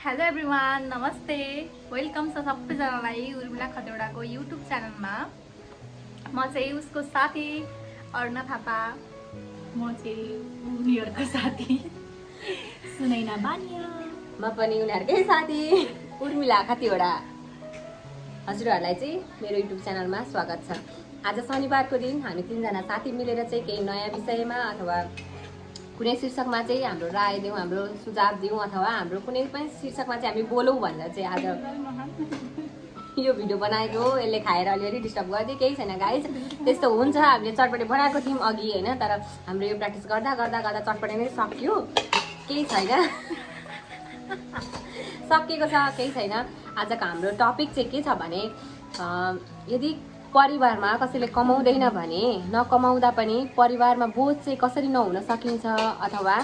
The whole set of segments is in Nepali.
हेलो एभ्रिवान, नमस्ते, वेलकम छ सबैजनालाई उर्मिला खतिवडाको युट्युब च्यानलमा। म चाहिँ उसको साथी अरुणा थापा। म चाहिँ उनीहरूको साथी सुनैना बानिया। म पनि उनीहरूकै साथी उर्मिला खतिवडा। हजुरहरूलाई चाहिँ मेरो युट्युब च्यानलमा स्वागत छ। आज शनिबारको दिन हामी तीनजना साथी मिलेर चाहिँ केही नयाँ विषयमा अथवा कुनै शीर्षकमा चाहिँ हाम्रो राय दिउँ, हाम्रो सुझाव दिउँ अथवा हाम्रो कुनै पनि शीर्षकमा चाहिँ हामी बोलौँ भनेर चाहिँ आज यो भिडियो बनाएको हो। यसले खाएर अलिअलि डिस्टर्ब गरिदियो, केही छैन गाइज, त्यस्तो हुन्छ। हामीले चटपटे बनाएको थियौँ अघि होइन, तर हाम्रो यो प्र्याक्टिस गर्दा गर्दा गर्दा चटपटे नै सक्यो, केही छैन, सकिएको छ, केही छैन। आजको हाम्रो टपिक चाहिँ के छ भने यदि परिवारमा कसैले कमाउँदैन भने नकमाउँदा पनि परिवारमा बोझ चाहिँ कसरी नहुन सकिन्छ अथवा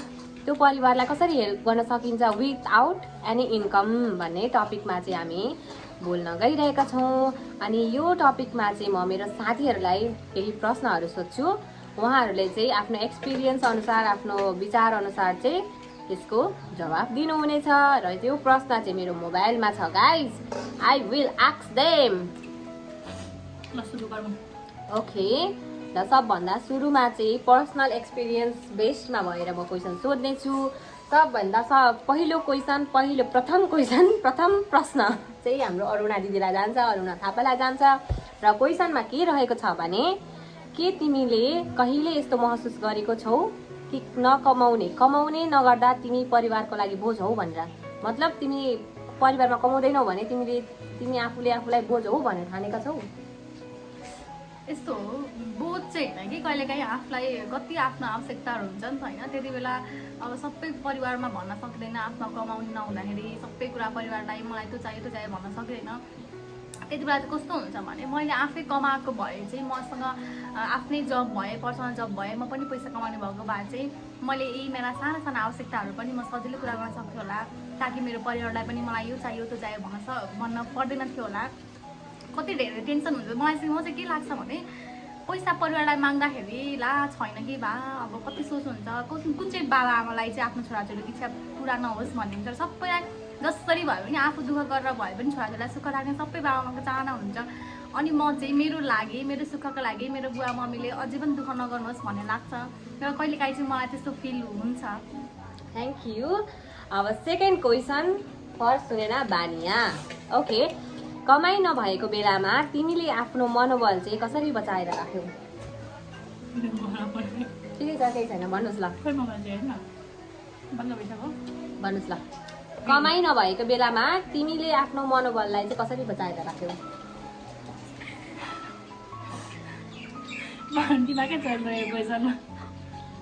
त्यो परिवारलाई कसरी हेल्प गर्न सकिन्छ विथआउट एनी इन्कम भन्ने टपिकमा चाहिँ हामी बोल्न गइरहेका छौँ। अनि यो टपिकमा चाहिँ म मेरो साथीहरूलाई केही प्रश्नहरू सोध्छु। उहाँहरूले चाहिँ आफ्नो एक्सपिरियन्स अनुसार, आफ्नो विचार अनुसार चाहिँ यसको जवाब दिनुहुनेछ र त्यो प्रश्न चाहिँ मेरो मोबाइलमा छ guys. I will ask them. Okay, र सबभन्दा सुरुमा चाहिँ पर्सनल एक्सपिरियन्स बेस्डमा भएर म क्वेसन सोध्नेछु। सबभन्दा पहिलो प्रथम प्रश्न चाहिँ हाम्रो अरुणा दिदीलाई जान्छ, अरुणा थापालाई जान्छ। र क्वेसनमा के रहेको छ भने, के तिमीले कहिले यस्तो महसुस गरेको छौ कि कमाउने नगर्दा तिमी परिवारको लागि बोझ हौ भनेर? मतलब तिमी परिवारमा कमाउँदैनौ भने तिमी आफूलाई बोझ हौ भनेर ठानेका छौ? यस्तो हो, बोझ चाहिँ होइन कि कहिलेकाहीँ आफूलाई कति आफ्नो आवश्यकताहरू हुन्छ नि त होइन, त्यति बेला अब सबै परिवारमा भन्न सक्दैन। आफ्नो कमाउने नहुँदाखेरि सबै कुरा परिवारलाई मलाई त्यो चाहियो भन्न सक्दैन। त्यति बेला चाहिँ कस्तो हुन्छ भने, मैले आफै कमाएको भए चाहिँ मसँग आफ्नै जब भए, पर्सनल जब भए, म पनि पैसा कमाउने भएको भए चाहिँ मैले यी मेरा साना आवश्यकताहरू पनि म सजिलै पुरा गर्न सक्थेँ होला, ताकि मेरो परिवारलाई पनि मलाई यो चाहियो त्यो चाहियो भन्न पर्दैन थियो होला। कति धेरै टेन्सन हुन्छ मलाई चाहिँ। म चाहिँ के लाग्छ भने, पैसा परिवारलाई माग्दाखेरि ला छैन कि बा, अब कति सोच हुन्छ, कुन चाहिँ बाबा आमालाई चाहिँ आफ्नो छोराछोरीको इच्छा पुरा नहोस् भन्ने हुन्छ। सबैलाई जसरी भयो भने आफू दुःख गरेर भए पनि छोराछोरीलाई सुख राख्ने सबै बाबा आमाको चाहना हुन्छ। अनि म चाहिँ मेरो लागि, मेरो सुखको लागि मेरो बुवा मम्मीले अझै पनि दुःख नगर्नुहोस् भन्ने लाग्छ र कहिलेकाहीँ चाहिँ मलाई त्यस्तो फिल हुन्छ। Thank you. अब second question for Sunaina Baniya. Okay, कमाइ नभएको बेलामा तिमीले आफ्नो मनोबल चाहिँ कसरी बचाएर राख्यौ? ठिकै छ, केही छैन, भन्नुहोस् ल, भन्नुहोस् ल। कमाइ नभएको बेलामा तिमीले आफ्नो मनोबललाई चाहिँ कसरी बचाएर राख्यौ?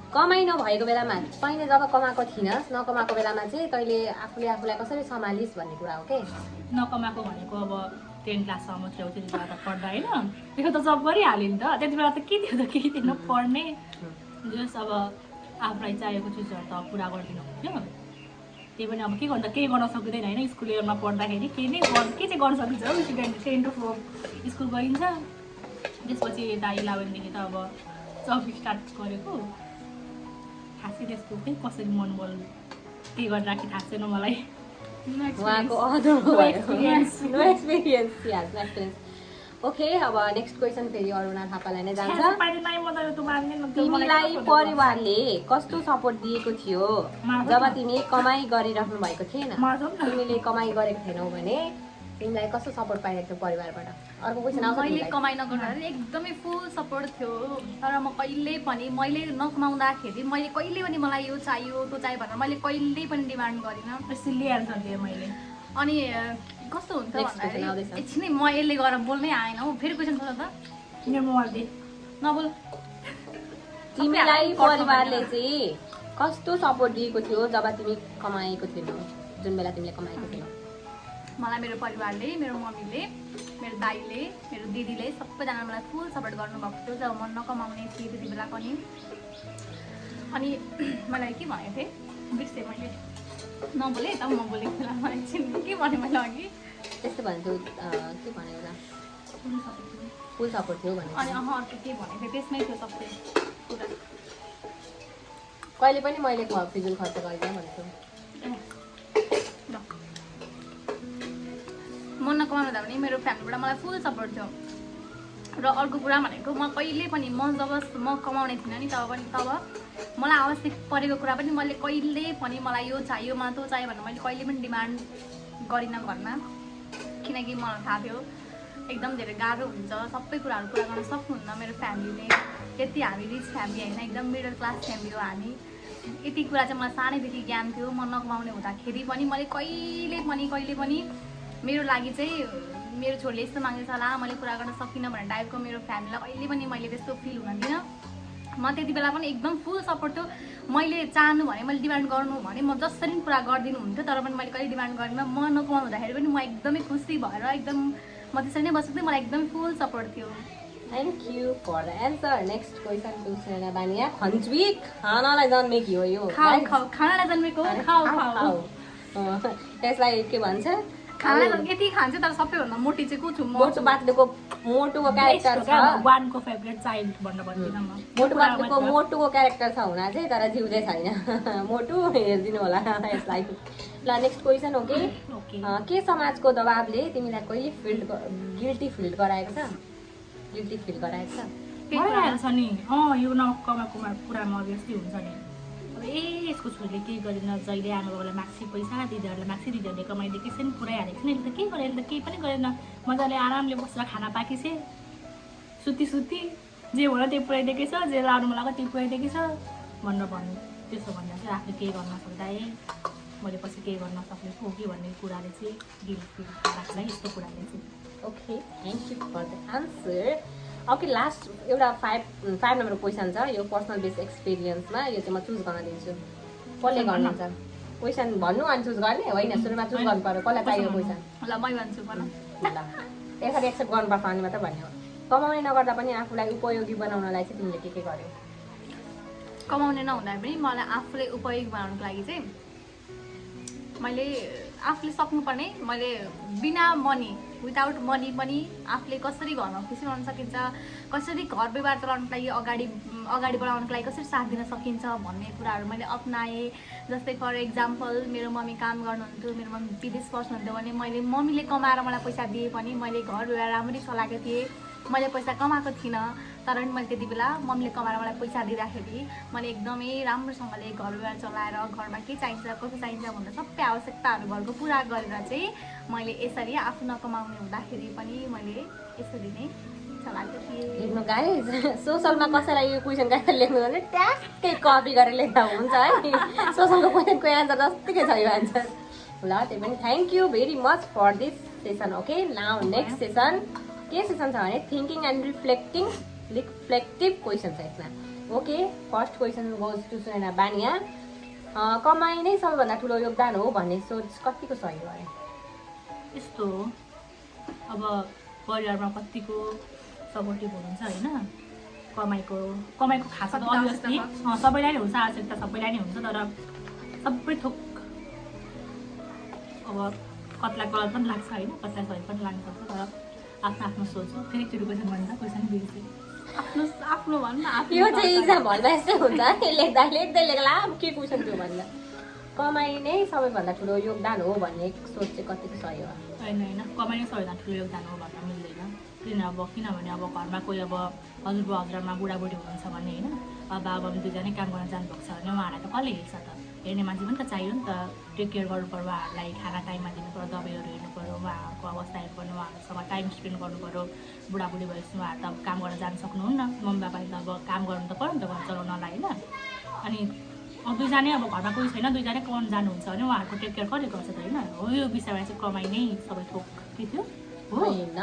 कमाइ नभएको बेलामा तैँले जब कमाएको थिइनस्, नकमाएको बेलामा चाहिँ तैँले आफूलाई कसरी सम्हालिस् भन्ने कुरा हो के? नकमाएको भनेको अब 10 क्लाससम्म थियो, त्यति बेला त पढ्दा होइन, त्यो त जब गरिहाल्यो नि त। त्यति बेला त के थियो त, केही थिएन, पढ्ने जस अब आफूलाई चाहिएको चिजहरू त पुरा गरिदिनु हुन्थ्यो। त्यही पनि अब के गर्नु त, केही गर्न सकिँदैन होइन। स्कुल इयरमा पढ्दाखेरि के चाहिँ गर्न सकिन्छ हो, स्टुडेन्ट 10 to 4 स्कुल गइन्छ। त्यसपछि यता 11देखि त अब जब स्टार्ट गरेको। खासै त्यस्तो खै कसरी मनोबल के गरेर राखेँ थाहा छैन मलाई। उहाँको एक्सपिरियन्स। ओके, अब नेक्स्ट क्वेसन फेरि अरुणा थापालाई नै जान्छ। तिमीलाई परिवारले कस्तो सपोर्ट दिएको थियो जब तिमी कमाइ गरिराख्नु भएको थिएन? तिमीले कमाइ गरेको थिएनौ भने तिमीलाई कस्तो सपोर्ट पाइरहेको थियो परिवारबाट? अर्को क्वेसन आउँछ। मैले कमाइ नगर्दाखेरि एकदमै फुल सपोर्ट थियो, तर म कहिले पनि मैले नकमाउँदाखेरि मैले कहिले पनि मलाई यो चाहियो त्यो चाहियो भनेर मैले कहिले पनि डिमान्ड गरिनँ। सिल्ली एन्सर दिएँ मैले। अनि कस्तो हुन्छ भन्दाखेरि एकछिनै म यसले गरेर बोल्नै आएन हौ। फेरि क्वेसन सोध त, नबोल। तिमीलाई परिवारले चाहिँ कस्तो सपोर्ट दिएको थियो जब तिमी कमाएको थिएनौ, जुन बेला तिमीले कमाएको थिएनौ? मलाई मेरो परिवारले, मेरो मम्मीले, मेरो दाइले, मेरो दिदीले सबैजना मलाई फुल सपोर्ट गर्नुभएको थियो जब म नकमाउने थिएँ त्यति बेला पनि। अनि मलाई के भनेको थिएँ बिर्सेँ मैले, नबोलेँ तब म बोलेको थिएँ। मलाई एकछिन के भने मैले अघि त्यस्तो भन्थ्यो, के भनेको त, फुल सपोर्ट थियो भने। अनि अर्को के भनेको थिएँ, त्यसमै थियो सबै कुरा। कहिले पनि मैले फिजुल खर्च गरिदिएँ भनेको। नकमाउँदा पनि मेरो फ्यामिलीबाट मलाई फुल सपोर्ट थियो। र अर्को कुरा भनेको म कहिले पनि जब म कमाउने थिइनँ नि तब मलाई आवश्यक परेको कुरा पनि मैले कहिले पनि मलाई यो चाहियो मलाई त्यो चाहियो भनेर मैले कहिले पनि डिमान्ड गरिनँ घरमा, किनकि मलाई थाहा थियो एकदम धेरै गाह्रो हुन्छ, सबै कुराहरू पुरा गर्न सक्नुहुन्न मेरो फ्यामिलीले। यति हामी रिच फ्यामिली होइन, एकदम मिडल क्लास फ्यामिली हो हामी। यति कुरा चाहिँ मलाई सानैदेखि ज्ञान थियो। म नकमाउने हुँदाखेरि पनि मैले कहिले पनि मेरो लागि चाहिँ मेरो छोरीले यस्तो माग्दैछ होला मैले पुरा गर्न सकिनँ भन्ने टाइपको मेरो फ्यामिलीलाई कहिले पनि मैले त्यस्तो फिल हुन दिनँ। म त्यति बेला पनि एकदम फुल सपोर्ट थियो। मैले चाहनु भने मैले डिमान्ड गर्नु भने म जसरी पनि पुरा गरिदिनु हुन्थ्यो, तर पनि मैले कहिले डिमान्ड गरिनँ। म नकमाउनु हुँदाखेरि पनि म एकदमै खुसी भएर एकदम म त्यसरी नै बसेको थिएँ, मलाई एकदमै फुल सपोर्ट थियो। Thank you for the answer. Next question to Sunaina Baniya, खन्जुई खानालाई जन्मेकी हो यो? खानालाई जन्मेको खाऊ। त्यसलाई के भन्छ? खानालाई यति खान्छ तर सबैभन्दा मोटी चाहिँ को छु म? मोटु बात्लेको मोटुको क्यारेक्टर छ, वानको फेभरेट चाइल्ड भन्न पर्दैन म। मोटु बात्लेको मोटुको क्यारेक्टर छ हुन चाहिँ, तर जिउ चाहिँ छैन। मोटु हेरिदिनु होला यसलाई। ल नेक्स्ट क्वेसन हो के समाजको दबाबले तिमीलाई कहिले गिल्टी फिल गराएको छ? भइहाल्छ नि। यो नकमाएको कुरामा अभियसली हुन्छ नि। अब यसको छोरीले केही गरेन, जहिले आमाबाबालाई माग्सी पैसा, दिदीहरूलाई माग्सी, दिदीहरूले कमाइदिए त्यसै पनि पुऱ्याइहालेको छ नि। यसले त केही गरेन, केही पनि गरेन, मजाले आरामले बसेर खाना पाकिछे, सुती जे होला त्यो पुऱ्याइदिएकै छ, जे लाउनु मन लाग्यो त्यो पुऱ्याइदिएकै छ भन्नु। त्यसो भन्दा चाहिँ आफूले केही गर्न सक्दा मैले पछि केही गर्न सकेको हो कि भन्ने कुराले चाहिँ गिल्ट फिल लाग्छ यस्तो कुराले चाहिँ। Okay, thank you for the answer. Okay, last एउटा 5 नम्बर क्वेसन छ। यो पर्सनल बेस एक्सपिरियन्समा यो चाहिँ म चुज गर्न दिन्छु। कसले गर्नुहुन्छ? क्वेसन भन्नु अनि चुज गर्ने होइन, सुरुमा चुज गर्नु पर्यो कसलाई चाहियो क्वेसन। ल मै भन्छु भन। ल यसरी एक्सेप्ट गर्नुपर्छ अनि मात्रै भन्यो। कमाउने नगर्दा पनि आफूलाई उपयोगी बनाउनलाई चाहिँ तिमीले के गर्यौ? कमाउने नहुँदा पनि मलाई आफूले उपयोगी बनाउनुको लागि चाहिँ मैले आफूले सक्नुपर्ने, मैले बिना मनी विदाउट मनी पनि आफूले कसरी घरमा खुसी बनाउन सकिन्छ, कसरी घर व्यवहार चलाउनुको लागि अगाडि बढाउनुको लागि कसरी साथ दिन सकिन्छ भन्ने कुराहरू मैले अप्नाएँ। जस्तै फर एक्जाम्पल मेरो मम्मी काम गर्नुहुन्थ्यो, मेरो मम्मी विदेश बस्नुहुन्थ्यो भने मैले मम्मीले कमाएर मलाई पैसा दिए पनि मैले घर व्यवहार राम्ररी चलाएको थिएँ। मैले पैसा कमाएको थिइनँ तर पनि मैले त्यति बेला मम्मीले कमाएर मलाई पैसा दिँदाखेरि मैले एकदमै राम्रोसँगले घर व्यवहार चलाएर घरमा के चाहिन्छ कसो चाहिन्छ भनेर सबै आवश्यकताहरू घरको पुरा गरेर चाहिँ मैले यसरी आफू नकमाउने हुँदाखेरि पनि मैले यसरी नै चलाएको थिएँ। हेर्नु गाइस, सोसलमा कसैलाई यो क्वेसन गाइस लेख्नु भने ट्याक्कै कपी गरेर लेख्दा हुन्छ है। सोसलको क्वेसनको एन्सर जत्तिकै छ यो एन्सर। ल त्यही पनि thank you very much for this session. Okay, now next session के सेसन छ भने थिङ्किङ एन्ड रिफ्लेक्टिभ क्वेसन छ यसमा। Okay, first question goes to Sunaina Baniya, कमाइ नै सबैभन्दा ठुलो योगदान हो भन्ने सोच कतिको सही हो? यस्तो हो, अब परिवारमा कतिको सपोर्टिभ हुनुहुन्छ होइन। कमाइको खास त अभियसली सबैलाई नै हुन्छ, आवश्यकता सबैलाई नै हुन्छ, तर सबै थोक अब कतिलाई गलत पनि लाग्छ होइन, कतिलाई सही पनि लाग्न सक्छ, तर आफ्नो सोच हो। फेरि एकचोटि क्वेसन भन्छ क्वेसन बिर्सेँ। आफ्नो भन्नु यो चाहिँ इक्जाम भन्दा यस्तै हुन्छ लेख्दै लेख्ला के क्वेसन थियो भन्दा कमाइ नै सबैभन्दा ठुलो योगदान हो भन्ने सोच चाहिँ कतिको सही हो? होइन, कमाइ नै सबैभन्दा ठुलो योगदान हो भन्न मिल्दैन। किनभने अब घरमा कोही अब हजुरबा हजुरआमा बुढाबुढी हुनुहुन्छ भने होइन, अब बाबा दुईजनै काम गर्न जानुभएको छ भने उहाँहरूलाई त कसले हेर्छ त? हेर्ने मान्छे पनि त चाहियो नि त। टेक केयर गर्नु पर्यो, उहाँहरूलाई खाना टाइममा दिनु पर्यो, दबाईहरू हेर्नु पर्यो, उहाँहरूको अवस्था हेर्नु पर्यो, उहाँहरूसँग टाइम स्पेन्ड गर्नु पर्यो। बुढाबुढी भएपछि उहाँहरू त अब काम गर्न जान सक्नुहुन्न, मम्मी बाबाले त अब काम गर्नु त पर्यो नि त घर चलाउनलाई होइन। अनि दुईजनै अब घरमा कोही छैन, दुईजनै कमाउनु जानुहुन्छ भने उहाँहरूको टेक केयर कसले गर्छ त होइन। हो, यो विषयमा चाहिँ कमाइ नै सबै थोक के थियो होइन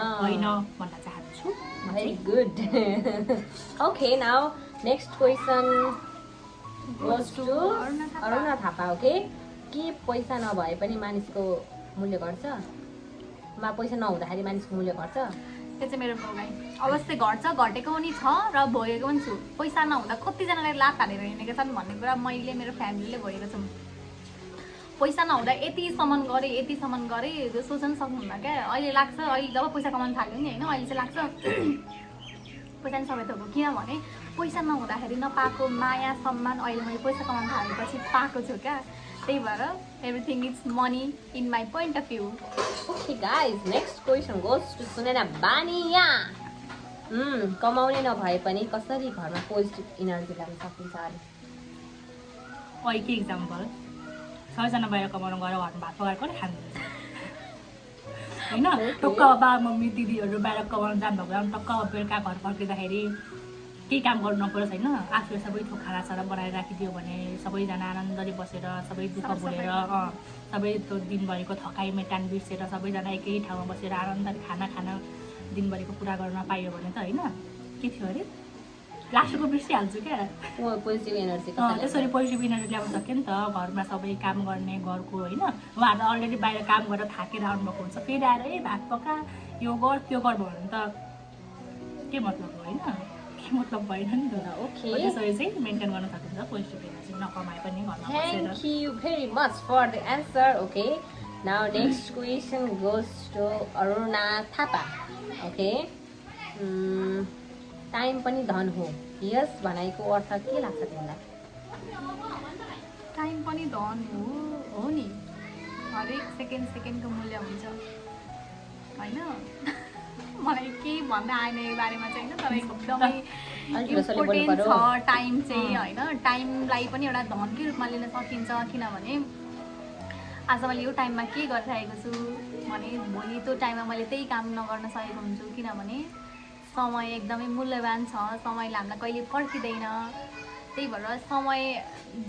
भन्न चाहन्छु। Very good. Okay, now next question goes to Aruna Thapa. Okay, के पैसा नभए पनि मानिसको मूल्य घट्छ? पैसा नहुँदाखेरि मानिसको मूल्य घट्छ? त्यो चाहिँ मेरो भोगाइ अवश्य घट्छ, घटेको पनि छ र भोगेको पनि छु। पैसा नहुँदा कतिजनाले लात हालेर हिँडेका छन् भन्ने कुरा मैले मेरो फ्यामिलीले भोगेको छौँ। पैसा नहुँदा यतिसम्म गरेँ त्यो सोच्न सक्नुहुन्न क्या। अहिले लाग्छ, अहिले जब पैसा कमाउनु थाल्यो नि होइन, अहिले चाहिँ लाग्छ पैसा नि सबै थोक हो। किनभने पैसा नहुँदाखेरि नपाएको माया सम्मान अहिले मैले पैसा कमाउनु थालेपछि पाएको छु क्या। त्यही भएर everything is money in my point of view. Okay guys, next question goes to Sunena Bania. कमाउने नभए पनि कसरी घरमा पोजिटिभ इनर्जी ल्याउन सकिन्छ अरे? के इक्जाम्पल, सबैजना बाहिर कमाउनु गएर घरमा भात पकाएर कसले खानुहुन्छ होइन? टक्क बाबा मम्मी दिदीहरू बाहिर कमाउनु जानुभएको बेलामा टक्क बेलुका घर फर्किँदाखेरि केही काम गर्नु नपरोस् होइन, आफूले सबै थोक खानासाना बनाएर राखिदियो भने सबैजना आनन्दले बसेर सबै दुःख भुलेर सबै त्यो दिनभरिको थकाइ मेटान बिर्सेर सबैजना एकै ठाउँमा बसेर आनन्दले खाना दिनभरिको कुरा गर्न पाइयो भने त होइन। के थियो अरे लास्टको बिर्सिहाल्छु क्या। पोजिटिभ एनर्जी त्यसरी पोजिटिभ इनर्जी ल्याउन सक्यो नि त। घरमा सबै काम गर्ने घरको होइन, उहाँहरू अलरेडी बाहिर काम गरेर थाकेर आउनुभएको हुन्छ, फेरि आएर भात पका यो गर त्यो गर भयो भने त के मतलब हो होइन, के मतलब भएन नि त। ओके, त्यसरी चाहिँ मेन्टेन गर्न सकिन्छ पोजिटिभ एनर्जी नकमाए पनि घरमा बसेर। Thank you very much for the answer. Okay, now next question goes to Aruna Thapa. Okay, time पनि धन हो, यस भनाइको अर्थ के लाग्छ तिमीलाई? टाइम पनि धन हो नि, हरेक सेकेन्डको मूल्य हुन्छ होइन। मलाई केही भन्दा आएन यो बारेमा चाहिँ होइन, तर एकदमै इम्पोर्टेन्ट छ टाइम चाहिँ होइन। टाइमलाई पनि एउटा धनकै रूपमा लिन सकिन्छ, किनभने आज मैले यो टाइममा के गरिरहेको छु भने भोलि त्यो टाइममा मैले त्यही काम नगर्न सकेको हुन्छु, किनभने समय एकदमै मूल्यवान छ, समयले हामीलाई कहिले पर्खिँदैन। त्यही भएर समय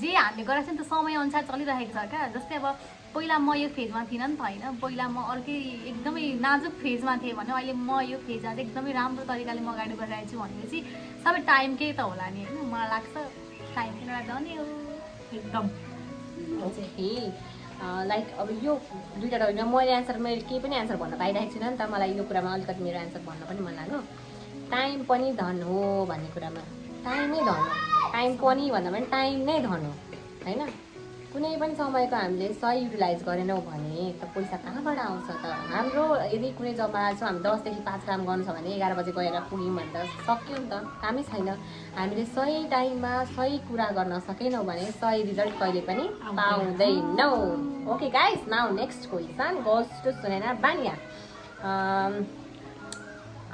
जे हामीले गरेको छ नि त समयअनुसार चलिरहेको छ क्या। जस्तै अब पहिला म यो फेजमा थिइनँ नि त होइन, पहिला म अर्कै एकदमै नाजुक फेजमा थिएँ भने अहिले म यो फेजमा चाहिँ एकदमै राम्रो तरिकाले म अगाडि बढिरहेको छु भनेपछि सबै टाइमकै त होला नि होइन। मलाई लाग्छ टाइम किन जाने हो एकदम। ओके, लाइक अब यो दुईवटा होइन, मैले एन्सर मैले केही पनि एन्सर भन्न पाइरहेको छुइनँ नि त। मलाई यो कुरामा अलिकति मेरो एन्सर भन्न पनि मन लाग्यो। टाइम पनि धन हो भन्ने कुरामा टाइमै धन हो, टाइम पनि भन्दा पनि टाइम नै धन हो होइन। कुनै पनि समयको हामीले सही युटिलाइज गरेनौँ भने त पैसा कहाँबाट आउँछ त? हाम्रो यदि कुनै जग्गामा छ, हामी 10 देखि 5 काम गर्नु छ भने 11 बजे गएर पुग्यौँ भने त सक्यो नि त, कामै छैन। हामीले सही टाइममा सही कुरा गर्न सकेनौँ भने सही रिजल्ट कहिले पनि पाउँदैनौँ। Okay guys, now next question goes to Sunena Bania.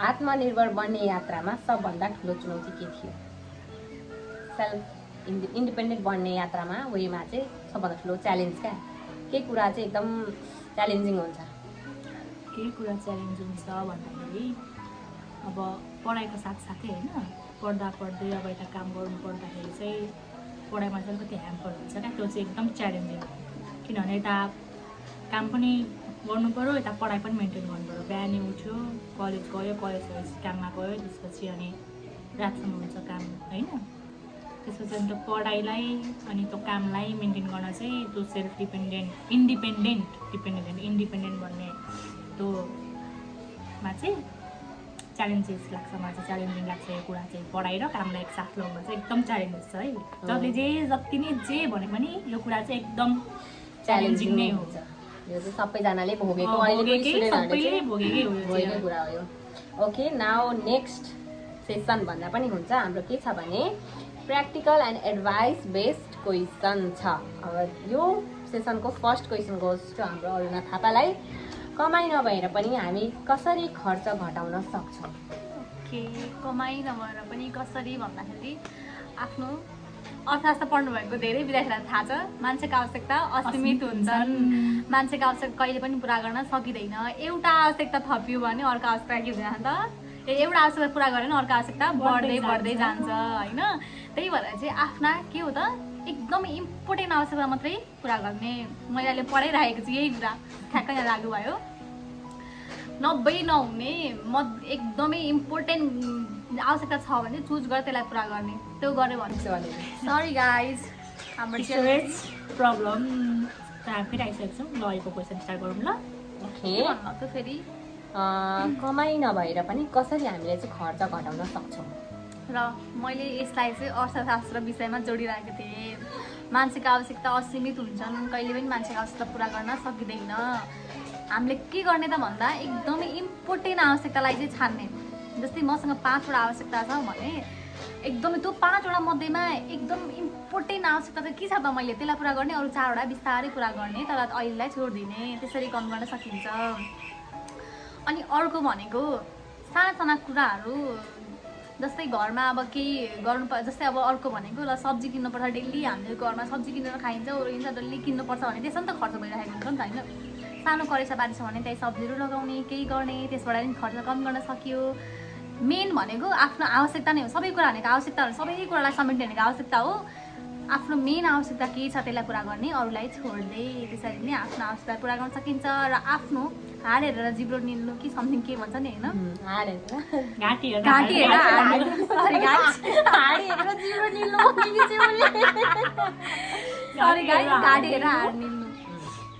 आत्मनिर्भर बन्ने यात्रामा सबभन्दा ठुलो चुनौती के थियो? सेल्फ इन्डिपेन्डेन्ट बन्ने यात्रामा वेमा चाहिँ सबभन्दा ठुलो च्यालेन्ज क्या? के कुरा चाहिँ एकदम च्यालेन्जिङ हुन्छ? के कुरा च्यालेन्ज हुन्छ भन्दाखेरि अब पढाइको साथसाथै होइन, पढ्दै अब यता काम गर्नु पर्दाखेरि चाहिँ पढाइमा चाहिँ अलिकति ह्याम्पर हुन्छ क्या। त्यो चाहिँ एकदम च्यालेन्जिङ हो, किनभने यता काम पनि गर्नु पऱ्यो, यता पढाइ पनि मेन्टेन गर्नु पऱ्यो। बिहानै उठ्यो, कलेज गयो, कलेज गएपछि काममा गयो, त्यसपछि अनि रातसम्म हुन्छ काम होइन। त्यसपछि अनि त्यो पढाइलाई अनि त्यो कामलाई मेन्टेन गर्न चाहिँ त्यो सेल्फ इन्डिपेन्डेन्ट भन्ने त्योमा चाहिँ च्यालेन्जेस लाग्छ। मलाई चाहिँ च्यालेन्जिङ लाग्छ यो कुरा चाहिँ। पढाइ र कामलाई एकसाथ ल्याउनु चाहिँ एकदम च्यालेन्जेस छ है। जसले जति नै जे भने पनि यो कुरा चाहिँ एकदम च्यालेन्जिङ नै हुन्छ। यो चाहिँ सबैजनाले भोगेको कुरा हो यो। ओके, नाउ नेक्स्ट सेसन भन्दा पनि हुन्छ हाम्रो के छ भने practical and advice based question छ। अब यो सेसनको फर्स्ट क्वेसन गोज टु हाम्रो अरुणा थापालाई। कमाइ नभएर पनि हामी कसरी खर्च घटाउन सक्छौँ? ओके, कमाइ नभएर पनि कसरी भन्दाखेरि आफ्नो अर्थशास्त्र पढ्नुभएको धेरै विद्यार्थीलाई थाहा छ, मान्छेको आवश्यकता असीमित हुन्छन्। मान्छेको आवश्यकता कहिले पनि पुरा गर्न सकिँदैन। एउटा आवश्यकता थपियो भने अर्को आवश्यकता के हुँदैन त? एउटा आवश्यकता पुरा गऱ्यो भने अर्को आवश्यकता बढ्दै जान्छ होइन। त्यही भएर चाहिँ आफ्ना के हो त एकदमै इम्पोर्टेन्ट आवश्यकता मात्रै पुरा गर्ने। मैले अहिले पढाइरहेको छु यही कुरा ठ्याक्कै यहाँ लागु भयो। नहुने एकदमै इम्पोर्टेन्ट आवश्यकता छ भने चुज गरेर त्यसलाई पुरा गर्ने, त्यो गऱ्यो भने। सरी गाइज, हाम्रो स्टोरेज प्रब्लम फेरि आइसकेको छौँ। ल यो क्वेसन स्टार्ट गरौँ ल। ओके, भन्नु फेरि कमाइ नभएर पनि कसरी हामीले चाहिँ खर्च घटाउन सक्छौँ? र मैले यसलाई चाहिँ अर्थशास्त्र विषयमा जोडिरहेको थिएँ। मान्छेको आवश्यकता असीमित हुन्छन्, कहिले पनि मान्छेको आवश्यकता पुरा गर्न सकिँदैन। हामीले के गर्ने त भन्दा एकदमै इम्पोर्टेन्ट आवश्यकतालाई चाहिँ छान्ने। जस्तै मसँग 5 वटा आवश्यकता छ भने एकदमै त्यो 5वटा मध्येमा एकदम इम्पोर्टेन्ट आवश्यकता चाहिँ के छ त मैले त्यसलाई पुरा गर्ने, अरू 4वटा बिस्तारै पुरा गर्ने, तर अहिलेलाई छोडिदिने, त्यसरी गर्नु गर्न सकिन्छ। अनि अर्को भनेको साना कुराहरू, जस्तै घरमा अब केही गर्नु जस्तै अब अर्को भनेको ल सब्जी किन्नुपर्छ, डेली हामीले घरमा सब्जी किनेर खाइन्छ ओरिन्छ, डेली किन्नुपर्छ भने त्यसमा त खर्च भइरहेको हुन्छ नि त होइन। सानो करेसा बारी छ भने त्यही सब्जीहरू लगाउने, केही गर्ने, त्यसबाट पनि खर्च कम गर्न सकियो। मेन भनेको आफ्नो आवश्यकता नै हो, सबै कुरा भनेको आवश्यकता हो, सबै कुरालाई समेट्ने भनेको आवश्यकता हो। आफ्नो मेन आवश्यकता के छ त्यसलाई पुरा गर्ने, अरूलाई छोड्दै त्यसरी नै आफ्नो आवश्यकता पुरा गर्न सकिन्छ। र आफ्नो हाड हेरेर जिब्रो निल्नु कि समथिङ के भन्छ नि होइन, घाँटी हेरेर जिब्रो निल्नु, सरी गाइस, घाँटी हेरेर हाड निल्नु,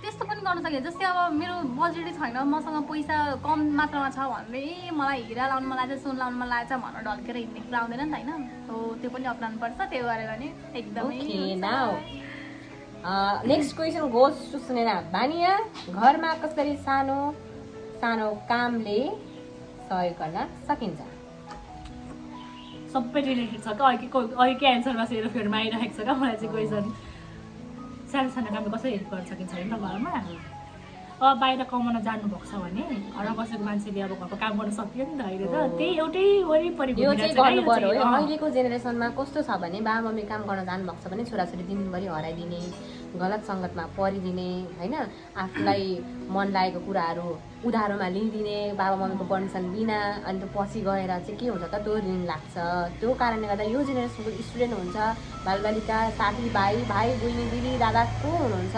त्यस्तो पनि गर्न सकिन्छ। जस्तै अब मेरो बजेटै छैन, मसँग पैसा कम मात्रामा छ भने मलाई हिरा लाउनु मन लागेको छ, सुन लाउनु मन लागेको छ भनेर ढल्केर हिँड्ने कुरा आउँदैन नि त होइन। हो त्यो पनि अप्नाउनु पर्छ, त्यो गरेर भने एकदमै। Next question goes to Sunena बानिया, घरमा कसरी सानो सानो कामले सहयोग गर्न सकिन्छ? सबै रिलेटेड छ क्या, अहिले एन्सरमा सेरोफेरमा आइरहेको छ क्या मलाई चाहिँ क्वेसन। सानो सानो कामले कसरी हेल्प गर्न सकिन्छ होइन घरमा? अब बाहिर कमाउन जानुभएको छ भने घरमा बसेको मान्छेले अब घरको काम गर्न सक्यो नि त अहिले त, त्यही एउटै वरिपरि यो चाहिँ गर्नु पर्यो है। अहिलेको जेनेरेसनमा कस्तो छ भने बाबा मम्मी काम गर्न जानुभएको छ भने छोराछोरी दिनभरि हराइदिने, गलत सङ्गतमा परिदिने होइन, आफूलाई मन लागेको कुराहरू उधारोमा लिइदिने बाबा मम्मीको पर्मिसन बिना, अनि त्यो पछि गएर चाहिँ के हुन्छ त त्यो ऋण लाग्छ। त्यो कारणले गर्दा यो जेनेरेसनको स्टुडेन्ट हुन्छ, बालबालिका साथीभाइ, भाइ बहिनी, दिदी दादा को हुनुहुन्छ,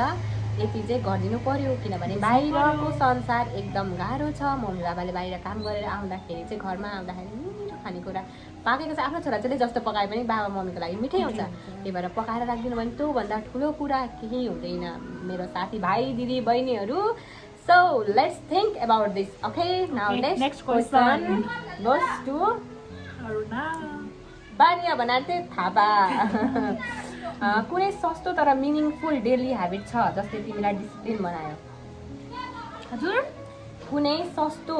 यति चाहिँ गरिदिनु पर्यो। किनभने बाहिरको संसार एकदम गाह्रो छ। मम्मी बाबाले बाहिर काम गरेर आउँदाखेरि चाहिँ घरमा आउँदाखेरि मिठो खानेकुरा पाकेको छ, आफ्नो छोराछोरीले जस्तो पकाए पनि बाबा मम्मीको लागि मिठै हुन्छ, त्यही भएर पकाएर राखिदिनु भने त्योभन्दा ठुलो कुरा केही हुँदैन मेरो साथीभाइ दिदी बहिनीहरू। So let's think about this. Okay, now next question goes to बानिया बनाते थापा। कुनै सस्तो तर मिनिङफुल डेली ह्याबिट छ जसले तिमीलाई डिसिप्लिन बनायो? हजुर, कुनै सस्तो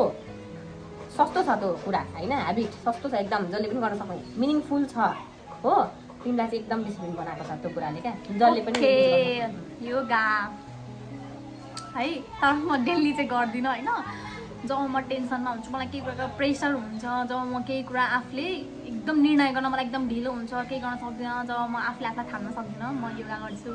छ त्यो कुरा होइन, ह्याबिट सस्तो छ एकदम, जसले पनि गर्न सक्ने, मिनिङफुल छ हो, तिमीलाई चाहिँ एकदम डिसिप्लिन बनाएको छ त्यो कुराले क्या, जसले पनि योगा है। तर म डेली चाहिँ गर्दिनँ होइन। जब म टेन्सनमा हुन्छु, मलाई केही कुराको प्रेसर हुन्छ, जब म केही कुरा आफूले एकदम निर्णय गर्न मलाई एकदम ढिलो हुन्छ, केही गर्न सक्दिनँ, जब म आफूले आफूलाई थाम्न सक्दिनँ, म योगा गर्छु।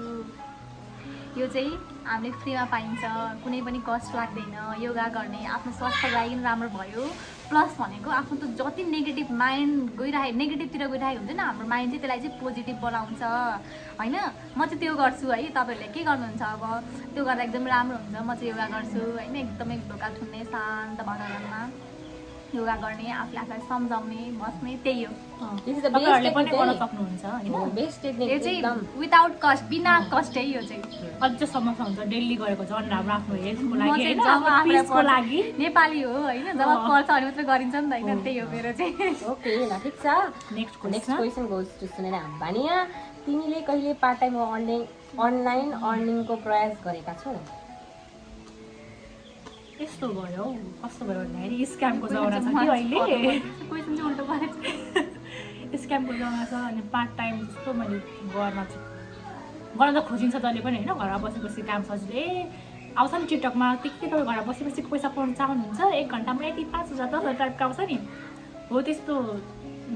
यो चाहिँ हामीले फ्रीमा पाइन्छ, कुनै पनि कस्ट लाग्दैन। योगा गर्ने आफ्नो स्वास्थ्यको लागि पनि राम्रो भयो, प्लस भनेको आफ्नो त जति नेगेटिभ माइन्ड नेगेटिभतिर गइरहेको हुन्छ नि हाम्रो माइन्ड चाहिँ, त्यसलाई चाहिँ पोजिटिभ बनाउँछ होइन। म चाहिँ त्यो गर्छु है। तपाईँहरूले के गर्नुहुन्छ अब त्यो गर्दा एकदम राम्रो हुन्छ। म चाहिँ योगा गर्छु होइन, एकदमै ढोका थुन्ने शान्त वातावरणमा योगा गर्ने, आफूले आफूलाई सम्झाउने, बस्ने, त्यही हो। यो चाहिँ विदाउट कस्ट, बिना कस्ट है। यो चाहिँ अझ समस्या हुन्छ डेली गरेको छ अनि हाम्रो आफ्नो हेल्थको लागि लागि नेपाली हो होइन, जब पर्छ भने मात्रै गरिन्छ नि त होइन, त्यही हो मेरो चाहिँ। ओके ल, ठिक छ। Next question goes to Sunena बानिया, तिमीले कहिले पार्ट टाइम अनलाइन अर्निङको प्रयास गरेका छौ? यस्तो भयो कस्तो भयो भन्दाखेरि स्क्यामको जमाना छ कि अहिले, क्वेसन चाहिँ उल्टो परेछ। स्क्यामको जमाना छ अनि पार्ट टाइम जस्तो मैले गर्न त खोजिन्छ जहिले पनि होइन। घरमा बसी बसी काम सजिलै आउँछ नि टिकटकमा, त्यति तपाईँ घरमा बसी बसी पैसा पाउनु चाहनुहुन्छ, 1 घन्टामा यति 5,000 10,000 टाइपको आउँछ नि, हो त्यस्तो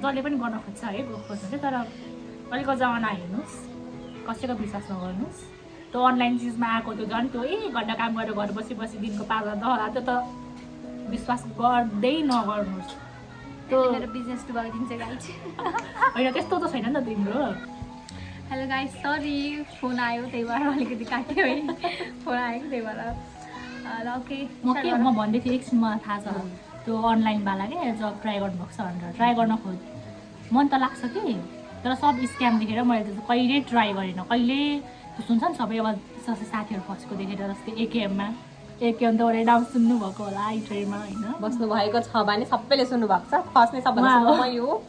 जसले पनि गर्न खोज्छ है, खोज्छ चाहिँ। तर अहिलेको जमाना हेर्नुहोस्, कसैको विश्वास नगर्नुहोस्। त्यो अनलाइन चिजमा आएको त्यो झन् त्यो 1 घन्टा काम गरेर घर बसी बसी दिनको 5,000 10,000 त्यो त विश्वास गर्दै नगर्नुहोस्। त्यो मेरो बिजनेस डुबाइदिन्छ गाइस। होइन त्यस्तो त छैन नि त तिम्रो। हेलो गाइस, सरी फोन आयो त्यही भएर अलिकति काट्यो है, फोन आयो त्यही भएर। ल ओके, म भन्दै थिएँ एकछिन, मलाई थाहा छ त्यो अनलाइनवाला क्या जब ट्राई गर्नुभएको छ भनेर, ट्राई गर्न मन त लाग्छ कि, तर सब स्क्याम देखेर मैले त कहिले ट्राई गरिनँ। कहिले त्यो सुन्छ नि सबै अब साथीहरू फसेको देखेर, जस्तै एकेएममा त अरे नाम सुन्नुभएको होला इन्टरभ्यूमा होइन, बस्नुभएको छ भने सबैले सुन्नुभएको छ। फस्ने सबभन्दा मै हो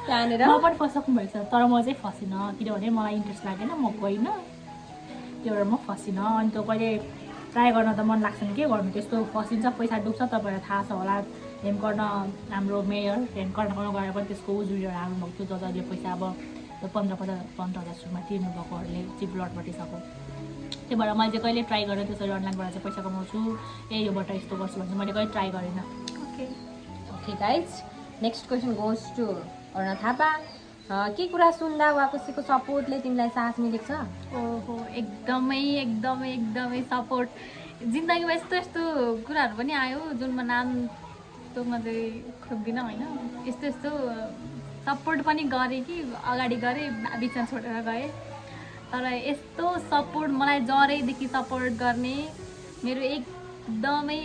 त्यहाँनिर, म पनि फसिसक्नु भएछ, तर म चाहिँ फसिनँ किनभने मलाई इन्ट्रेस्ट लागेन, म गइनँ, त्यो भएर म फसिनँ। अनि त्यो कहिले ट्राई गर्न त मन लाग्छ नि के गर्नु, त्यस्तो फसिन्छ, पैसा डुब्छ। तपाईँलाई थाहा छ होला हेमकर्ण हाम्रो मेयर हेमकर्णसँग गएर पनि त्यसको उजुरीहरू हाल्नुभएको थियो, जजले पैसा अब 15,000 सुरुमा तिर्नुभएकोहरूले चिप लटबाट सको। त्यही भएर मैले चाहिँ कहिले ट्राई गरेँ त्यसरी अनलाइनबाट चाहिँ पैसा कमाउँछु, योबाट यस्तो गर्छु भने मैले कहिले ट्राई गरेन। Okay guys, next question goes to Aruna Thapa. के कुरा सुन्दा वा कसैको सपोर्टले तिमीलाई साथ मिलेको छ? ओहो, एकदमै सपोर्ट। जिन्दगीमा यस्तो कुराहरू पनि आयो जुनमा नाम त म चाहिँ खोज्दिनँ होइन। यस्तो सपोर्ट पनि गरेँ कि अगाडि गरेँ, बिचमा छोडेर गएँ। तर यस्तो सपोर्ट मलाई जरेदेखि सपोर्ट गर्ने मेरो एकदमै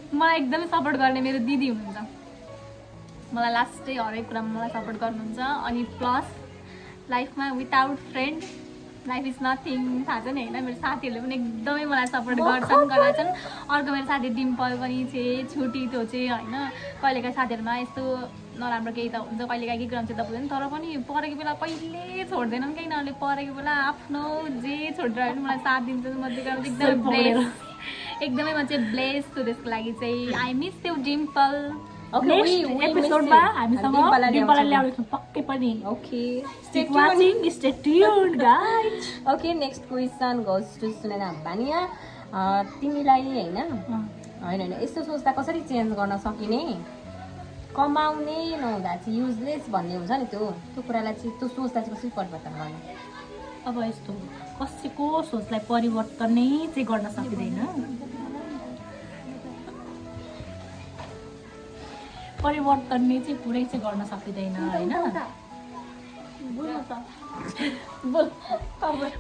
मलाई एकदमै सपोर्ट गर्ने मेरो दिदी हुनुहुन्छ। मलाई लास्टै हरेक कुरामा मलाई सपोर्ट गर्नुहुन्छ। अनि प्लस लाइफमा without friend life is nothing, थाहा छ नि होइन। मेरो साथीहरूले पनि एकदमै मलाई सपोर्ट गराछन्। अर्को मेरो साथी डिम्पल पनि छुटी थोचे होइन। कहिलेकाहीँ साथीहरूमा यस्तो नराम्रो केही त हुन्छ, कहिलेकाहीँ केही कुरा हुन्छ त बुझ्दैन, तर पनि परेको बेला कहिले छोड्दैनन् कि यिनीहरूले। परेको बेला आफ्नो जे छोडेर पनि मलाई साथ दिन्छ। म त्यो एकदमै म चाहिँ ब्लेस छु त्यसको लागि चाहिँ। I miss you Dimple. एपिसोडमा हामीसँग डिम्पललाई ल्याउँछौँ पक्कै पनि। Okay, next question goes to Sunena Bhania. तिमीलाई होइन यस्तो सोच्दा कसरी चेन्ज गर्न सकिने? कमाउने नहुँदा चाहिँ युजलेस भन्ने हुन्छ नि, त्यो कुरालाई चाहिँ त्यो सोच्दा चाहिँ कसरी परिवर्तन गर्ने? अब यस्तो कसैको सोचलाई परिवर्तनै चाहिँ गर्न सकिँदैन। परिवर्तन नै चाहिँ पुरै चाहिँ गर्न सकिँदैन होइन।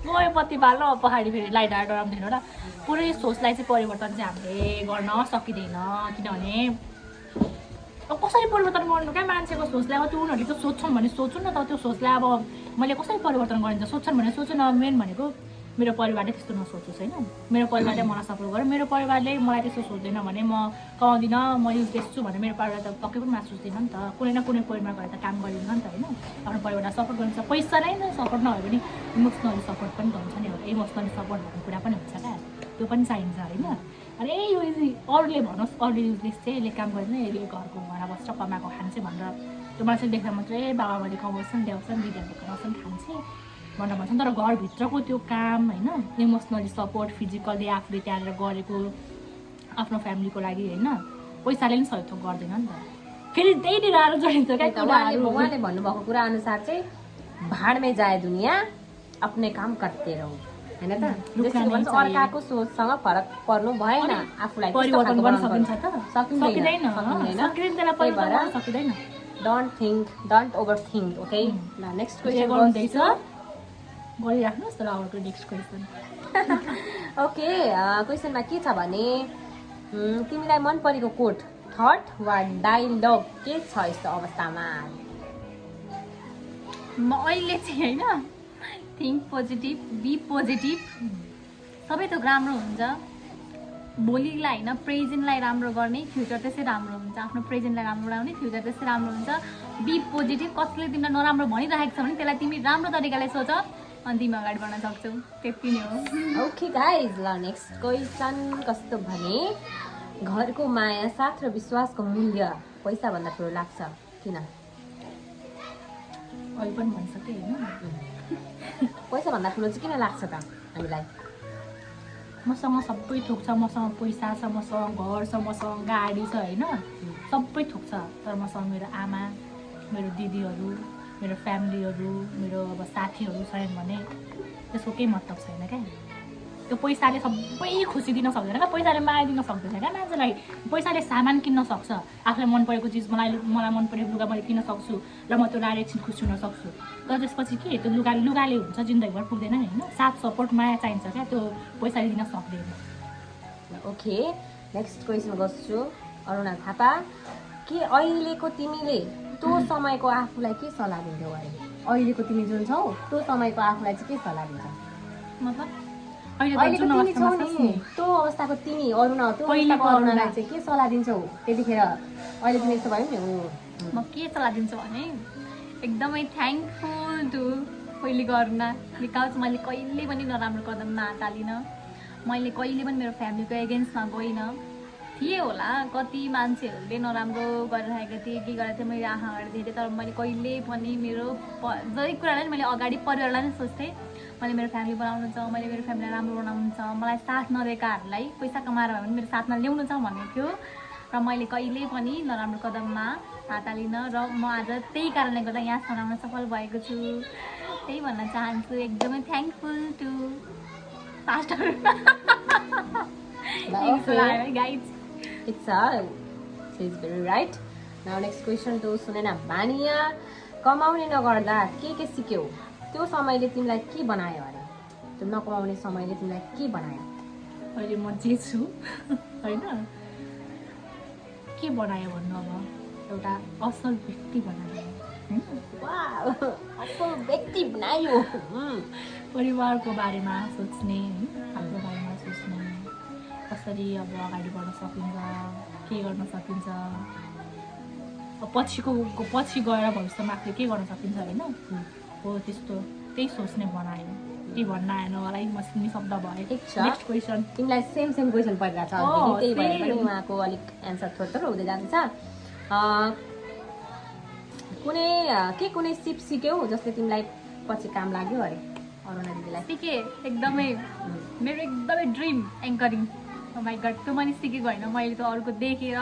गयो पत्ती बाल्न पहाडी फेरि लाइट आएर डराउँदैन र पुरै सोचलाई चाहिँ परिवर्तन चाहिँ हामीले गर्न सकिँदैन। किनभने अब कसरी परिवर्तन गर्नु क्या मान्छेको सोचलाई? अब त्यो उनीहरूले त सोध्छन् भने सोच्नु न त, त्यो सोचलाई अब मैले कसरी परिवर्तन गरिन्छ? सोध्छन् भने सोच्नु न। मेन भनेको मेरो परिवारले त्यस्तो नसोचोस् होइन। मेरो परिवारले मलाई सपोर्ट गर्यो, मेरो परिवारले मलाई त्यस्तो सोच्दैन भने म कमाउँदिनँ, म युजलेस छु भने मेरो परिवार त पक्कै पनि सोच्दैन नि त। कुनै न कुनै परिवार गएर त काम गरिदिनु नि त होइन। आफ्नो परिवारलाई सपोर्ट गर्नुहुन्छ। पैसा नै सपोर्ट नभए पनि इमोसनली सपोर्ट पनि त हुन्छ नि। इमोसनली सपोर्ट भन्ने कुरा पनि हुन्छ क्या, त्यो पनि चाहिन्छ होइन। अरे यो अरूले भनोस् अरूले युजलेस चाहिँ यसले काम गर्दैन, यसले घरको घरमा बसेर कमाएको खान्छ भनेर त्यो मान्छे देख्दा मात्रै बाबाबाले कमाउँछन्, ल्याउँछन्, दिदीहरूले कमाउँछन्, खान्छ भनेर भन्छन्। तर घरभित्रको त्यो काम होइन, इमोसनली सपोर्ट फिजिकल्ली आफूले त्यहाँनिर गरेको आफ्नो फ्यामिलीको लागि होइन, पैसाले पनि सहयोग गर्दैन नि त। फेरि त्यही आएर जोडिन्छ क्या कुराहरू। उहाँले भन्नुभएको कुरा अनुसार चाहिँ भाडमै जाए दुनियाँ आफ्नै काम करते रहो होइन त। अर्काको सोचसँग फरक पर्नु भएन। आफूलाई परिवर्तन गर्न सकिन्छ त? सकिँदैन। Don't over think. Okay, next question गर्नुहुँदैछ गरिराख्नुहोस्। तर अर्को नेक्स्ट क्वेसन। ओके, क्वेसनमा के छ भने तिमीलाई मन परेको कोट, थट वा डायलग के छ यस्तो अवस्थामा? म अहिले चाहिँ होइन, थिङ्क पोजिटिभ, बी पोजिटिभ, सबै थोक राम्रो हुन्छ। भोलिलाई होइन प्रेजेन्टलाई राम्रो गर्ने, फ्युचर त्यसै राम्रो हुन्छ। आफ्नो प्रेजेन्टलाई राम्रो बनाउने, फ्युचर त्यसै राम्रो हुन्छ। Be positive. कसैले तिमीलाई नराम्रो भनिरहेको छ भने त्यसलाई तिमी राम्रो तरिकाले सोच अनि तिमी अगाडि बढ्न सक्छौ। त्यति नै हो। ओके गाइज, ल नेक्स्ट क्वेसन कस्तो भने घरको माया, साथ र विश्वासको मूल्य पैसाभन्दा ठुलो लाग्छ किन? अहिले पनि भनिसकेँ होइन। पैसाभन्दा ठुलो चाहिँ किन लाग्छ त हामीलाई? मसँग सबै थोक छ, मसँग पैसा छ, मसँग घर छ, मसँग गाडी छ होइन, सबै थोक छ। तर मसँग मेरो आमा, मेरो दिदीहरू, मेरो फ्यामिलीहरू, मेरो अब साथीहरू छैन भने त्यसको केही मतलब छैन क्या। त्यो पैसाले सबै खुसी दिन सक्दैन क्या, पैसाले माया दिन सक्दैन क्या मान्छेलाई। पैसाले सामान किन्न सक्छ, आफूलाई मन परेको चिज मलाई मन परेको लुगा मैले किन्न सक्छु र म त्यो लाएर एकछिन खुसी हुन सक्छु। तर त्यसपछि के त्यो लुगाले हुन्छ, जिन्दगीभर पुग्दैन नि होइन। साथ सपोर्ट माया चाहिन्छ क्या, त्यो पैसाले दिन सक्दैन। ओके, नेक्स्ट क्वेसन गर्छु अरुणा थापा। के अहिलेको तिमीले त्यो समयको आफूलाई के सल्लाह दिन्छौ? अहिलेको तिमी जुन छौ त्यो समयको आफूलाई चाहिँ के सल्लाह दिन्छ? मतलब अहिलेको तिमी छौ नि, त्यो अवस्थाको तिमी अरुणा, त्यो अहिलेको अरुणालाई चाहिँ के सल्लाह दिन्छौ त्यतिखेर? अहिले तिमी यस्तो भयो नि। म के सल्लाह दिन्छु भने एकदमै थ्याङ्कफुल टु पहिले गर्नु बिकज मैले कहिले पनि नराम्रो कदममा हात हालिनँ मैले कहिले पनि मेरो फ्यामिलीको एगेन्स्टमा गइनँ थिएँ होला कति मान्छेहरूले नराम्रो गरिरहेको थिएँ के गरेको थिएँ मैले आँखा अगाडि देखेँ तर मैले कहिले पनि मेरो जति कुरालाई मैले अगाडि परिवारलाई नै सोच्थेँ मैले मेरो फ्यामिली बनाउनु छ मैले मेरो फ्यामिलीलाई राम्रो बनाउनु छ मलाई साथ नदिएकाहरूलाई पैसा कमाएर भए पनि मेरो साथमा ल्याउनु छ भन्ने थियो र मैले कहिले पनि नराम्रो कदममा हात हालिनँ र म आज त्यही कारणले गर्दा यहाँसम्म आउन सफल भएको छु त्यही भन्न चाहन्छु एकदमै thankful to pastor guys It's she's very right. Now next question to Sunena Bhania कमाउने नगर्दा के सिक्यौ त्यो समयले तिमीलाई के बनायो अरे त्यो नकमाउने समयले तिमीलाई के बनायो अहिले म जे छु होइन के बनायो भन्नु अब एउटा असल व्यक्ति बनायो वाउ असल व्यक्ति बनायो परिवारको बारेमा सोच्ने आफ्नो बारेमा सोच्ने कसरी अब अगाडि बढ्न सकिन्छ के गर्न सकिन्छ पछि गएर भविष्यमा आफूले के गर्न सकिन्छ होइन हो त्यस्तो त्यही सोच्ने बनायो त्यही भन्न आएन मलाई म शब्द भयो ठिक छ नेक्स्ट क्वेसन तिमीलाई सेम क्वेसन परिरहेको छ त्यही भएर पनि उहाँको अलिक एन्सर थोरै हुँदै जान्छ कुनै सिप सिक्यौ जसले तिमीलाई पछि काम लाग्यो अरे अरुणा दिदीलाई सिकेँ एकदमै मेरो एकदमै ड्रिम एङ्करिङ माइ गड त्यो पनि सिकेको होइन मैले त अरूको देखेर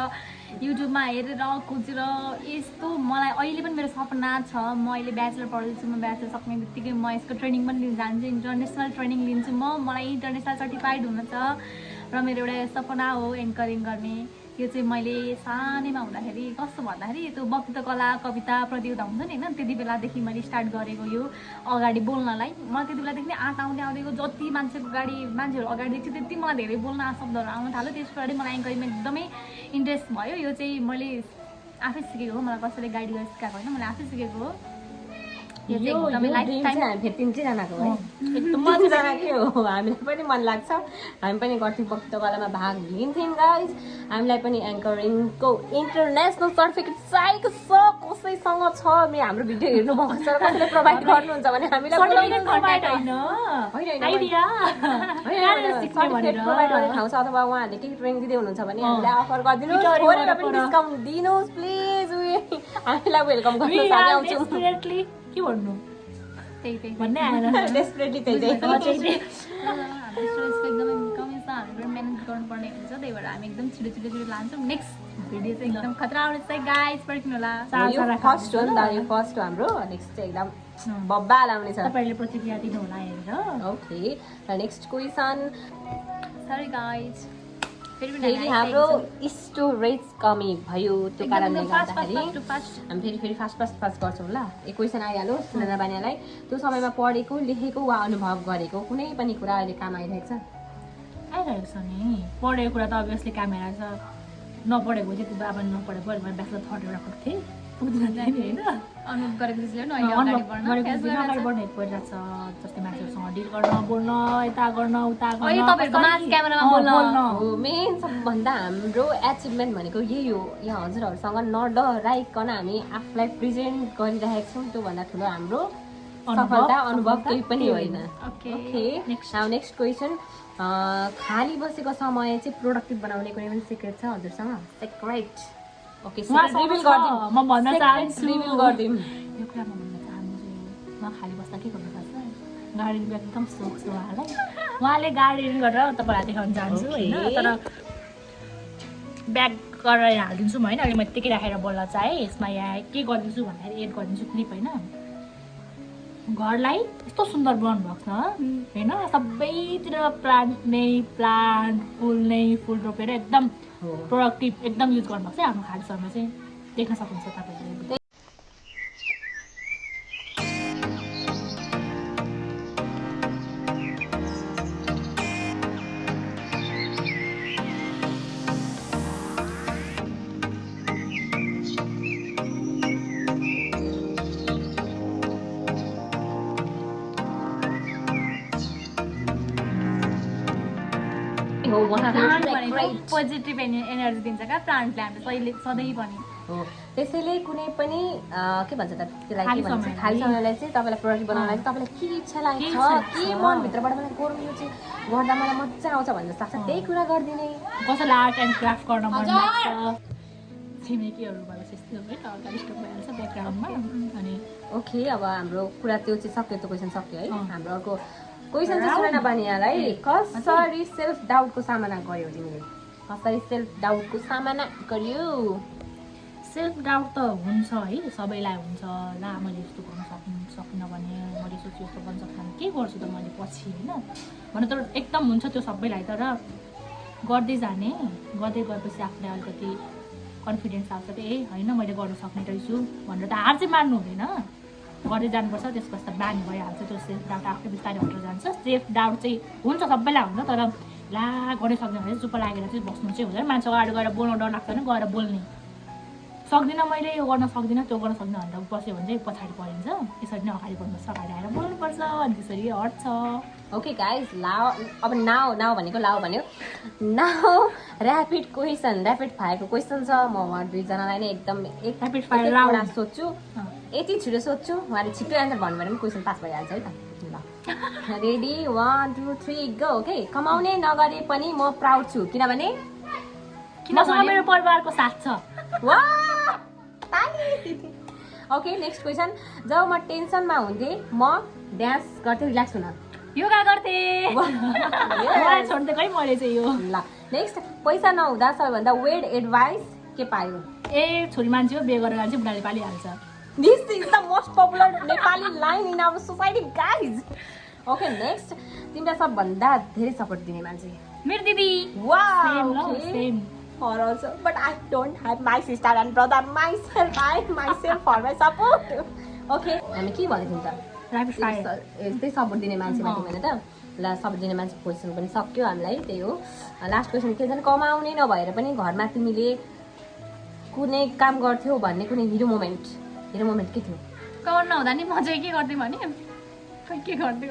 युट्युबमा हेरेर खोजेर यस्तो मलाई अहिले पनि मेरो सपना छ म अहिले ब्याचलर पढ्दैछु म ब्याचलर सक्ने बित्तिकै म यसको ट्रेनिङ पनि लिन जान्छु इन्टरनेसनल ट्रेनिङ लिन्छु मलाई इन्टरनेसनल सर्टिफाइड हुन छ र मेरो एउटा सपना हो एङ्करिङ गर्ने यो चाहिँ मैले सानैमा हुँदाखेरि कस्तो भन्दाखेरि त्यो वक्तृत्व कला कविता प्रतियोगिता हुन्छ नि होइन त्यति बेलादेखि मैले स्टार्ट गरेको यो अगाडि बोल्नलाई मलाई त्यति बेलादेखि नै आँट आउँदैको जति मान्छेहरू अगाडि देख्छु त्यति मलाई धेरै बोल्न शब्दहरू आउन थाल्यो त्यस पछाडि मलाई एङ्करिङमा एकदमै इन्ट्रेस्ट भयो यो चाहिँ मैले आफै सिकेको हो मलाई कसैले गाइड गरेर सिकाएको होइन मैले आफै सिकेको हो यो चाहिँ एकदमै लाइफ टाइम फेरि तिनजनाको है मजाकै हो हामीलाई पनि मन लाग्छ हामी पनि गर्थ्यौँ वक्तृत्व कलामा भाग लिन्थ्यौँ गाइज हामीलाई पनि एङ्करिङको इन्टरनेसनल सर्टिफिकेट चाहिएको छ कसैसँग छ हाम्रो भिडियो हेर्नुभएको छ कसैले प्रोभाइड गर्नुहुन्छ भने हामीलाई प्रोभाइड गर्ने ठाउँ छ अथवा उहाँहरूले केही ट्रेनिङ दिँदै हुनुहुन्छ भने हामीलाई अफर गरिदिनुहोस् थोरै पनि डिस्काउन्ट दिनुहोस् प्लिज हामीलाई वेलकम गर्न साथै आउँछौँ के भन्नु त्यही भन्ने आएन डेस्परेटली त्यही एकदमै कमी छ हामीले म्यानेज गर्नुपर्ने हुन्छ त्यही भएर हामी एकदम छिटो लान्छौँ नेक्स्ट भिडियो चाहिँ एकदम खतरा आउने छ गाइज पर्खिनु होला फर्स्ट हो नि त यो फर्स्ट हो हाम्रो नेक्स्ट चाहिँ एकदम बब्बाल आउने छ तपाईँहरूले प्रतिक्रिया दिनु होला हेरेर ओके र नेक्स्ट क्वेसन सरी गाइज फेरि हाम्रो स्टोरेज कमी भयो त्यो कारणले गर्दाखेरि हामी फेरि फास्ट गर्छौँ ल एक क्वेसन आइहाल्यो सुनेना बानियालाई त्यो समयमा पढेको लेखेको वा अनुभव गरेको कुनै पनि कुरा अहिले काम आइरहेको छ नि पढेको कुरा त अभियसली काम आइरहेको छ नपढेको चाहिँ त्यो बाबा नपढेको मैले ब्याचलर थर्ड राखेको थिएँ पुग्दैन होइन अनुभव गरेको अगाडि बढ्ने परिरहेको छ जस्तै मान्छेहरूसँग डिल गर्न बोल्न यता गर्न उता हो मेन सबभन्दा हाम्रो एचिभमेन्ट भनेको यही हो यहाँ हजुरहरूसँग नडराइकन हामी आफूलाई प्रेजेन्ट गरिरहेको छौँ त्योभन्दा ठुलो हाम्रो सफलता अनुभव केही पनि होइन ओके नेक्स्ट क्वेसन खाली बसेको समय चाहिँ प्रोडक्टिभ बनाउने कुनै पनि सिक्रेट छ हजुरसँग सिक्रेट ओके रिभिल गरिदिउँ म भन्न चाहन्छु रिभिल गरिदिउँ यो कुरा म भन्न चाहन्छु म खाली बस्दा के गर्नुपर्छ गार्डनिङ एकदम सोख छ उहाँले गार्डनिङ गरेर तपाईँलाई देखाउन चाहन्छु होइन तर ब्याग गरेर हालिदिन्छु म होइन अहिले म यत्तिकै राखेर बोल्न चाहेँ यसमा यहाँ के गरिदिन्छु भन्दाखेरि एड गरिदिन्छु क्लिप होइन घरलाई यस्तो सुन्दर बनाउनु भएको छ होइन सबैतिर प्लान्ट फुल रोपेर एकदम प्रोडक्टिभ एकदम युज गर्नुभएको छ आफ्नो खाली समयमा चाहिँ देख्न सक्नुहुन्छ तपाईँहरूले पोजिटिभ एनर्जी दिन्छ क्या प्लान्टले हामीले सधैँ पनि हो त्यसैले कुनै पनि के भन्छ त त्यसलाई के भन्छ खाली खाली समयलाई चाहिँ तपाईँलाई प्रोडक्ट बनाउनलाई चाहिँ तपाईँलाई के इच्छा लागेको छ के मनभित्रबाट मलाई गरौँ यो चाहिँ गर्दा मलाई मजा आउँछ भन्ने जस्तो लाग्छ त्यही कुरा गरिदिने कसैलाई आर्ट एन्ड क्राफ्ट गर्न मन लाग्छ छिमेकीहरू भएपछि यस्तो है अगाडि स्टप भइहाल्छ ब्याकग्राउन्डमा अनि ओके अब हाम्रो कुरा त्यो चाहिँ सक्यो त्यो क्वेसन सक्यो है हाम्रो अर्को क्वेसन चाहिँ सुन बनियालाई कसरी सेल्फ डाउटको सामना गर्यो तिमीले कसरी सेल्फ डाउटको सामना गर्यो सेल्फ डाउट त हुन्छ है सबैलाई हुन्छ ला मैले यस्तो गर्न सकिनँ भने मैले सोच्छु यस्तो गर्न सक्दिनँ के गर्छु त मैले पछि होइन भने त एकदम हुन्छ त्यो सबैलाई तर गर्दै जाने गर्दै गएपछि आफूलाई अलिकति कन्फिडेन्स आउँछ कि ए होइन मैले गर्न सक्ने रहेछु भनेर त हार चाहिँ मान्नु हुँदैन गर्दै जानुपर्छ त्यसपछि त बानी भइहाल्छ त्यो सेल्फ डाउट आफै बिस्तारै हटेर जान्छ सेल्फ डाउट चाहिँ हुन्छ सबैलाई हुन्छ तर ला गर्नै सक्दैन भने चुप्प लागेर चाहिँ बस्नु चाहिँ हुँदैन मान्छेको अगाडि गएर बोल्नु डर लाग्छ भने गएर बोल्ने सक्दिनँ मैले यो गर्न सक्दिनँ त्यो गर्न सक्दिनँ भनेर बस्यो भने चाहिँ पछाडि परिन्छ यसरी नै अगाडि बढ्नुपर्छ अगाडि आएर बोल्नुपर्छ अनि त्यसरी हट्छ ओके गाइज लाओ अब नाउ भनेको लाओ भन्यो नाउ ऱ्यापिड क्वेसन ऱ्यापिड फायरको क्वेसन छ म उहाँ दुईजनालाई नै एकदम ऱ्यापिड फायर राउन्ड सोध्छु यति छिटो सोध्छु उहाँले छिटो एन्सर भन्नुभयो भने क्वेसन पास भइहाल्छ है त ल रेडी 1 2 3 गो ओके कमाउने नगरे पनि म प्राउड छु किनभने मसँग मेरो परिवारको साथ छ ओके नेक्स्ट क्वेसन जब म टेन्सनमा हुन्थेँ म डान्स गर्थेँ रिल्याक्स हुन योगा गर्थे मलाई छोड्दै खै मैले चाहिँ यो ल नेक्स्ट पैसा नहुँदा सबैभन्दा वेड एडभाइस के पायो ए छोरी मान्छे हो बिहे गरेर जान्छ बुढाले पालिहाल्छ this is the most popular Nepali line in our society guys okay next तिमीलाई सबभन्दा धेरै सपोर्ट दिने मान्छे मेरो दिदी wow same for also but I don't have my sister and brother myself for my support okay हामी के भनेको थियौँ त ऱ्यापिड फायर यस्तै सपोर्ट दिने मान्छेमा तिमीले त ल सपोर्ट दिने मान्छे क्वेसन पनि सक्यो हामीलाई त्यही हो लास्ट क्वेसन के छ कमाउने नभएर पनि घरमा तिमीले कुनै काम गर्थ्यौ भन्ने कुनै हिरो मोमेन्ट के थियो कमाउनु नहुँदा नि म चाहिँ के गर्थेँ भने खै के गर्थेँ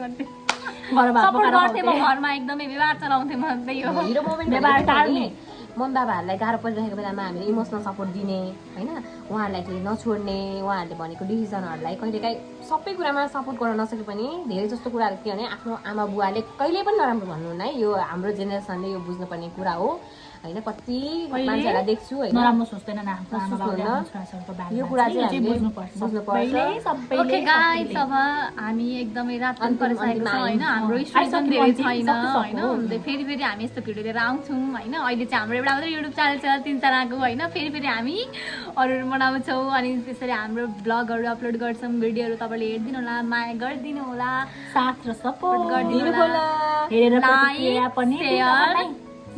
घरमा सपोर्ट गर्थेँ म घरमा एकदमै व्यवहार चलाउँथेँ म त्यही हो हिरो मोमेन्ट व्यवहार टाल्ने मम्मी बाबाहरूलाई गाह्रो परिरहेको बेलामा हामीले इमोसनल सपोर्ट दिने होइन उहाँहरूलाई चाहिँ नछोड्ने उहाँहरूले भनेको डिसिजनहरूलाई कहिलेकाहीँ सबै कुरामा सपोर्ट गर्न नसके पनि धेरै जस्तो कुराहरू के भने आफ्नो आमा बुवाले कहिले पनि नराम्रो भन्नुहुन्न है यो हाम्रो जेनेरेसनले यो बुझ्नुपर्ने कुरा हो होइन कति मान्छेहरूलाई देख्छु होइन नराम्रो सोच्दैनन् आफ्नो आमा बाबुले यो कुरा चाहिँ हामीले बुझ्नुपर्छ ओके गाइस अब हामी एकदमै रात पनि परिसकेको छ होइन हाम्रो स्टुडेन्ट धेरै छैन होइन फेरि हामी यस्तो भिडियो लिएर आउँछौँ होइन अहिले चाहिँ हाम्रो एउटा मात्रै युट्युब च्यानल छ 3-4 होइन फेरि हामी अरूहरू बनाउँछौँ अनि त्यसरी हाम्रो ब्लगहरू अपलोड गर्छौँ भिडियोहरू तपाईँले हेरिदिनु होला माया गरिदिनु होला साथ र सपोर्ट गरिदिनु होला हेरेर लाइक पनि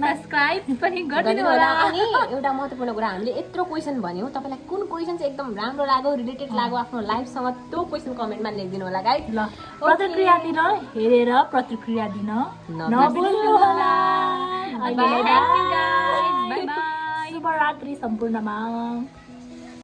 सब्स्क्राइब पनि गरिदिनु होला अनि एउटा महत्त्वपूर्ण कुरा हामीले यत्रो क्वेसन भन्यौँ तपाईँलाई कुन क्वेसन चाहिँ एकदम राम्रो लाग्यो रिलेटेड लाग्यो आफ्नो लाइफसँग त्यो क्वेसन कमेन्टमा लेखिदिनु होला गाइस ल प्रतिक्रिया दिन हेरेर प्रतिक्रिया दिन नभुल्नु होला बाई बाई शुभरात्रि सम्पूर्णमा